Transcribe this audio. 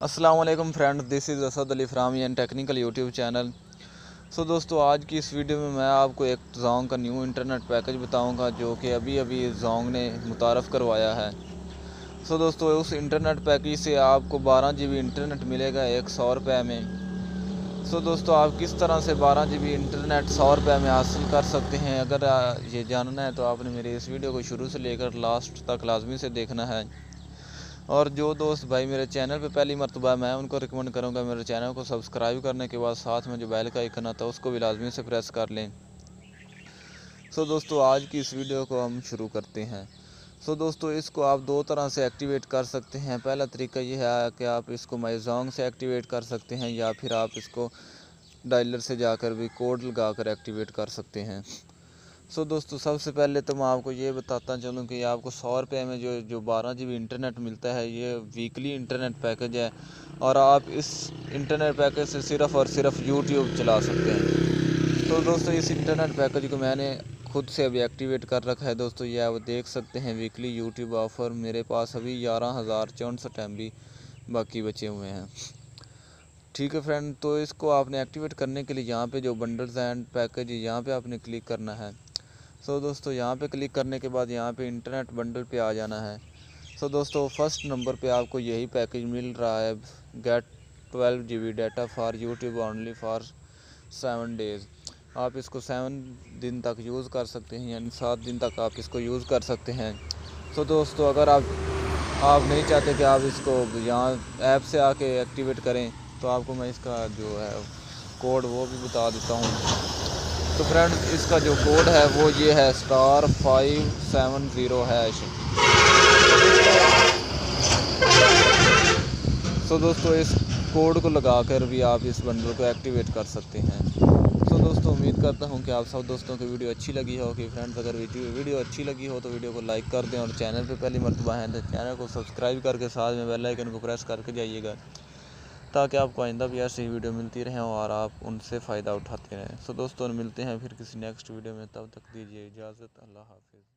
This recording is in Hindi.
अस्सलाम वालेकुम friends, this is Asad Ali from and technical YouTube channel. So दोस्तों, आज की इस वीडियो में मैं आपको एक जोंग का न्यू इंटरनेट पैकेज बताऊंगा जो कि अभी अभी जोंग ने मुतारफ़ करवाया है। सो दोस्तों, उस इंटरनेट पैकेज से आपको 12 GB इंटरनेट मिलेगा 100 रुपये में। सो दोस्तों, आप किस तरह से 12 GB इंटरनेट 100 रुपये में हासिल कर सकते हैं, अगर ये जानना है तो आपने मेरे इस वीडियो को शुरू से लेकर लास्ट तक लाजमी से देखना है। और जो दोस्त भाई मेरे चैनल पे पहली मरतबा, मैं उनको रिकमेंड करूँगा मेरे चैनल को सब्सक्राइब करने के बाद साथ में जो बेल का आइकन आता है उसको भी लाजमी से प्रेस कर लें। सो दोस्तों, आज की इस वीडियो को हम शुरू करते हैं। सो दोस्तों, इसको आप दो तरह से एक्टिवेट कर सकते हैं। पहला तरीका ये है कि आप इसको माई जोंग से एक्टिवेट कर सकते हैं, या फिर आप इसको डायलर से जाकर भी कोड लगा कर एक्टिवेट कर सकते हैं। सो दोस्तों, सबसे पहले तो मैं आपको ये बताता चलूँ कि आपको 100 रुपये में जो 12 GB इंटरनेट मिलता है, ये वीकली इंटरनेट पैकेज है और आप इस इंटरनेट पैकेज से सिर्फ़ और सिर्फ यूट्यूब चला सकते हैं। तो दोस्तों, इस इंटरनेट पैकेज को मैंने खुद से अभी एक्टिवेट कर रखा है। दोस्तों, ये आप देख सकते हैं वीकली यूट्यूब ऑफ़र मेरे पास अभी 11,064 MB बाकी बचे हुए हैं। ठीक है फ्रेंड, तो इसको आपने एक्टिवेट करने के लिए यहाँ पे जो बंडल्स एंड पैकेज है यहाँ पे आपने क्लिक करना है। सो दोस्तों, यहाँ पे क्लिक करने के बाद यहाँ पे इंटरनेट बंडल पे आ जाना है। सो दोस्तों, फर्स्ट नंबर पे आपको यही पैकेज मिल रहा है, get 12 GB data for YouTube only for 7 days. आप इसको 7 दिन तक यूज़ कर सकते हैं, यानी 7 दिन तक आप इसको यूज़ कर सकते हैं। सो दोस्तों, अगर आप नहीं चाहते कि आप इसको यहाँ ऐप से आके एक्टिवेट करें, तो आपको मैं इसका जो है कोड वो भी बता देता हूँ। तो फ्रेंड्स, इसका जो कोड है वो ये है *570#। सो दोस्तों, इस कोड को लगाकर भी आप इस बंडल को एक्टिवेट कर सकते हैं। सो दोस्तों, उम्मीद करता हूँ कि आप सब दोस्तों की वीडियो अच्छी लगी होगी। फ्रेंड्स, अगर वीडियो अच्छी लगी हो तो वीडियो को लाइक कर दें, और चैनल पे पहली मरतबा हैं तो चैनल को सब्सक्राइब करके साथ में बेल आइकन को प्रेस करके जाइएगा, ताकि आपको आइंदा भी ऐसी वीडियो मिलती रहें और आप उनसे फ़ायदा उठाते रहें। सो दोस्तों, मिलते हैं फिर किसी नेक्स्ट वीडियो में, तब तक दीजिए इजाज़त। अल्लाह हाफ़िज़।